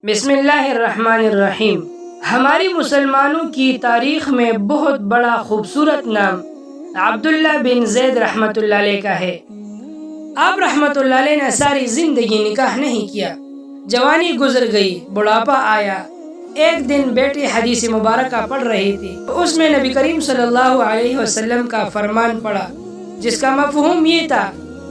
بسم اللہ الرحمن الرحیم۔ ہماری مسلمانوں کی تاریخ میں بہت بڑا خوبصورت نام عبداللہ بن زید رحمۃ اللہ علیہ کا ہے۔ آپ رحمۃ اللہ علیہ نے ساری زندگی نکاح نہیں کیا، جوانی گزر گئی، بڑھاپا آیا۔ ایک دن بیٹی حدیث مبارکہ پڑھ رہی تھی، اس میں نبی کریم صلی اللہ علیہ وسلم کا فرمان پڑھا، جس کا مفہوم یہ تھا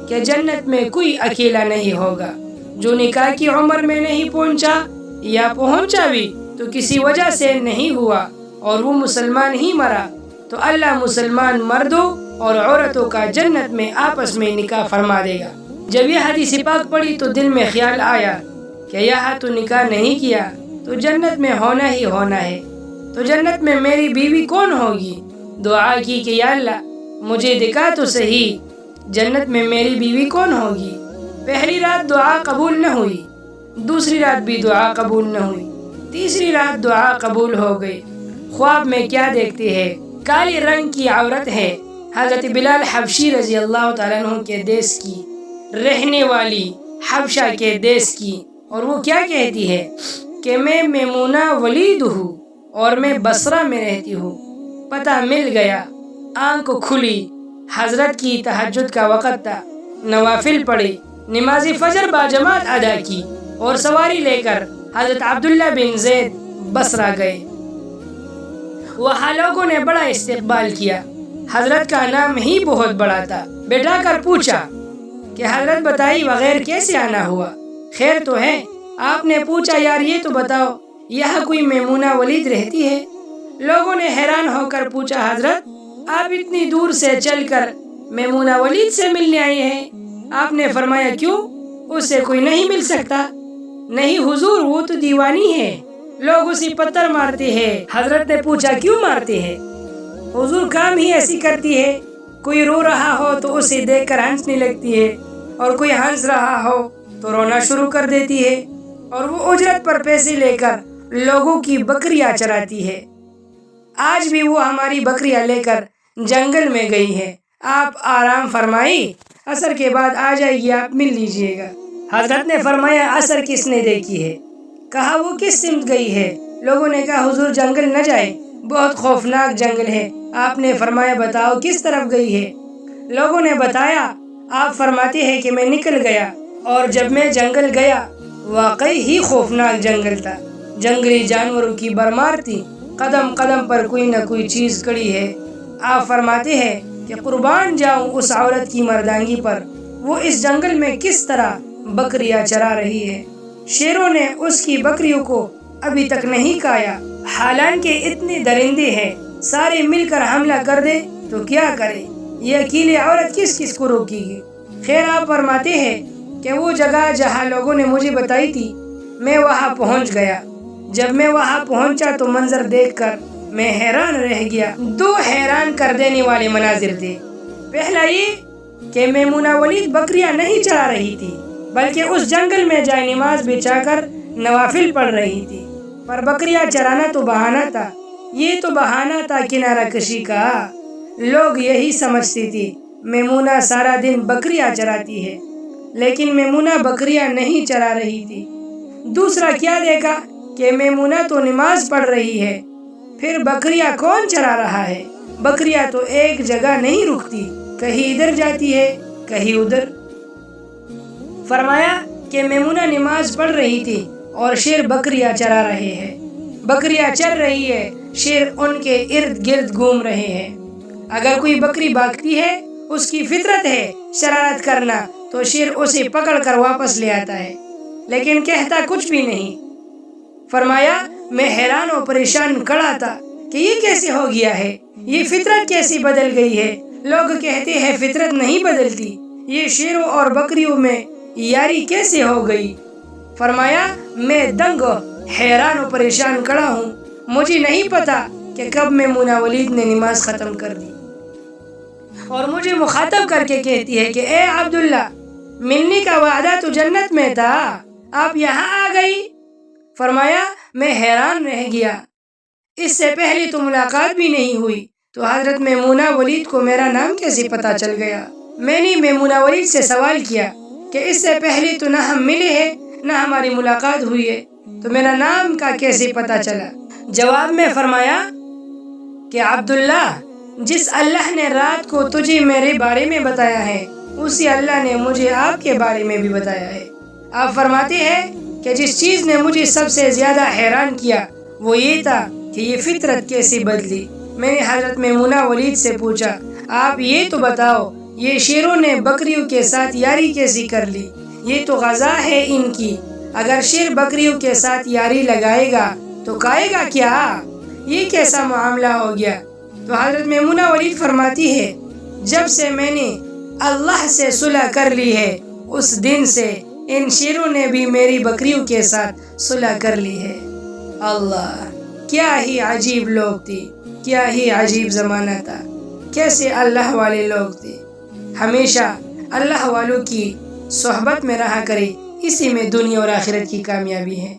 کہ جنت میں کوئی اکیلا نہیں ہوگا۔ جو نکاح کی عمر میں نہیں پہنچا یا پہنچا بھی تو کسی وجہ سے نہیں ہوا اور وہ مسلمان ہی مرا، تو اللہ مسلمان مردوں اور عورتوں کا جنت میں آپس میں نکاح فرما دے گا۔ جب یہ حدیث پاک پڑھی تو دل میں خیال آیا کہ یہاں تو نکاح نہیں کیا تو جنت میں ہونا ہی ہونا ہے، تو جنت میں میری بیوی کون ہوگی؟ دعا کی کہ یا اللہ مجھے دکھا تو صحیح جنت میں میری بیوی کون ہوگی۔ پہلی رات دعا قبول نہ ہوئی، دوسری رات بھی دعا قبول نہ ہوئی، تیسری رات دعا قبول ہو گئی۔ خواب میں کیا دیکھتی ہے؟ کالے رنگ کی عورت ہے، حضرت بلال حبشی رضی اللہ تعالیٰ عنہ کے دیس کی رہنے والی، حبشہ کے دیس کی، اور وہ کیا کہتی ہے کہ میں میمونہ ولید ہوں اور میں بصرہ میں رہتی ہوں۔ پتہ مل گیا، آنکھ کھلی، حضرت کی تہجد کا وقت تھا، نوافل پڑھی، نماز فجر باجماعت ادا کی اور سواری لے کر حضرت عبداللہ بن زید بصرہ گئے۔ وہاں لوگوں نے بڑا استقبال کیا، حضرت کا نام ہی بہت بڑا تھا۔ بیٹھا کر پوچھا کہ حضرت بتائی بغیر کیسے آنا ہوا؟ خیر تو ہے؟ آپ نے پوچھا یار یہ تو بتاؤ یہاں کوئی میمونہ ولید رہتی ہے؟ لوگوں نے حیران ہو کر پوچھا حضرت آپ اتنی دور سے چل کر میمونہ ولید سے ملنے آئے ہیں؟ آپ نے فرمایا کیوں، اس سے کوئی نہیں مل سکتا؟ نہیں حضور وہ تو دیوانی ہے، لوگ اسے پتھر مارتے ہیں۔ حضرت نے پوچھا کیوں مارتے ہیں؟ حضور کام ہی ایسی کرتی ہے، کوئی رو رہا ہو تو اسے دیکھ کر ہنسنے لگتی ہے، اور کوئی ہنس رہا ہو تو رونا شروع کر دیتی ہے، اور وہ اجرت پر پیسے لے کر لوگوں کی بکریاں چراتی ہے۔ آج بھی وہ ہماری بکریاں لے کر جنگل میں گئی ہے، آپ آرام فرمائی، عصر کے بعد آ جائے گی، آپ مل لیجئے گا۔ حضرت نے فرمایا عصر کس نے دیکھی ہے؟ کہا وہ کس سمت گئی ہے؟ لوگوں نے کہا حضور جنگل نہ جائے، بہت خوفناک جنگل ہے۔ آپ نے فرمایا بتاؤ کس طرف گئی ہے؟ لوگوں نے بتایا، آپ فرماتے ہیں کہ میں نکل گیا، اور جب میں جنگل گیا واقعی ہی خوفناک جنگل تھا، جنگلی جانوروں کی بھرمار تھی، قدم قدم پر کوئی نہ کوئی چیز کڑی ہے۔ آپ فرماتے ہیں کہ قربان جاؤں اس عورت کی مردانگی پر، وہ اس جنگل میں کس طرح بکریاں چرا رہی ہے۔ شیروں نے اس کی بکریوں کو ابھی تک نہیں کھایا، حالانکہ اتنے درندے ہیں، سارے مل کر حملہ کر دے تو کیا کرے، یہ اکیلی عورت کس کس کو روکے گی؟ خیر آپ فرماتے ہیں کہ وہ جگہ جہاں لوگوں نے مجھے بتائی تھی میں وہاں پہنچ گیا۔ جب میں وہاں پہنچا تو منظر دیکھ کر میں حیران رہ گیا۔ دو حیران کر دینے والے مناظر تھے۔ پہلا یہ کہ میمونہ ولید بکریاں نہیں چرا رہی تھی، بلکہ اس جنگل میں جائے نماز بچھا کر نوافل پڑھ رہی تھی، پر بکریاں چرانا تو بہانہ تھا، یہ تو بہانہ تھا کنارہ کشی کا۔ لوگ یہی سمجھتی تھی میمونہ سارا دن بکریاں چراتی ہے، لیکن میمونہ بکریاں نہیں چرا رہی تھی۔ دوسرا کیا دیکھا کہ میمونہ تو نماز پڑھ رہی ہے، پھر بکریاں کون چرا رہا ہے؟ بکریاں تو ایک جگہ نہیں رکتی، کہیں ادھر جاتی ہے کہیں ادھر۔ فرمایا کہ میمونہ نماز پڑھ رہی تھی اور شیر بکریاں چرا رہے ہیں، بکریاں چر رہی ہے، شیر ان کے ارد گرد گھوم رہے ہیں۔ اگر کوئی بکری بھاگتی ہے، اس کی فطرت ہے شرارت کرنا، تو شیر اسے پکڑ کر واپس لے آتا ہے، لیکن کہتا کچھ بھی نہیں۔ فرمایا میں حیران و پریشان کھڑا تھا کہ یہ کیسے ہو گیا ہے، یہ فطرت کیسی بدل گئی ہے؟ لوگ کہتے ہیں فطرت نہیں بدلتی، یہ شیروں اور بکریوں میں یاری کیسے ہو گئی؟ فرمایا میں دنگ حیران و پریشان کھڑا ہوں، مجھے نہیں پتا کہ کب میمونہ ولید نے نماز ختم کر دی، اور مجھے مخاطب کر کے کہتی ہے کہ اے عبداللہ ملنے کا وعدہ تو جنت میں تھا، آپ یہاں آ گئی۔ فرمایا میں حیران رہ گیا، اس سے پہلے تو ملاقات بھی نہیں ہوئی، تو حضرت میمونہ ولید کو میرا نام کیسے پتا چل گیا؟ میں نے میمونہ ولید سے سوال کیا کہ اس سے پہلے تو نہ ہم ملے ہیں نہ ہماری ملاقات ہوئی ہے، تو میرا نام کا کیسے پتہ چلا؟ جواب میں فرمایا کہ عبداللہ، جس اللہ نے رات کو تجھے میرے بارے میں بتایا ہے، اسی اللہ نے مجھے آپ کے بارے میں بھی بتایا ہے۔ آپ فرماتے ہیں کہ جس چیز نے مجھے سب سے زیادہ حیران کیا وہ یہ تھا کہ یہ فطرت کیسے بدلی۔ میں نے حضرت میمونہ ولید سے پوچھا، آپ یہ تو بتاؤ، یہ شیروں نے بکریوں کے ساتھ یاری کیسی کر لی؟ یہ تو غذا ہے ان کی، اگر شیر بکریوں کے ساتھ یاری لگائے گا تو کھائے گا کیا؟ یہ کیسا معاملہ ہو گیا؟ تو حضرت میمونہ ولید فرماتی ہے، جب سے میں نے اللہ سے صلح کر لی ہے، اس دن سے ان شیروں نے بھی میری بکریوں کے ساتھ صلح کر لی ہے۔ اللہ، کیا ہی عجیب لوگ تھے، کیا ہی عجیب زمانہ تھا، کیسے اللہ والے لوگ تھے۔ ہمیشہ اللہ والوں کی صحبت میں رہا کرے، اسی میں دنیا اور آخرت کی کامیابی ہے۔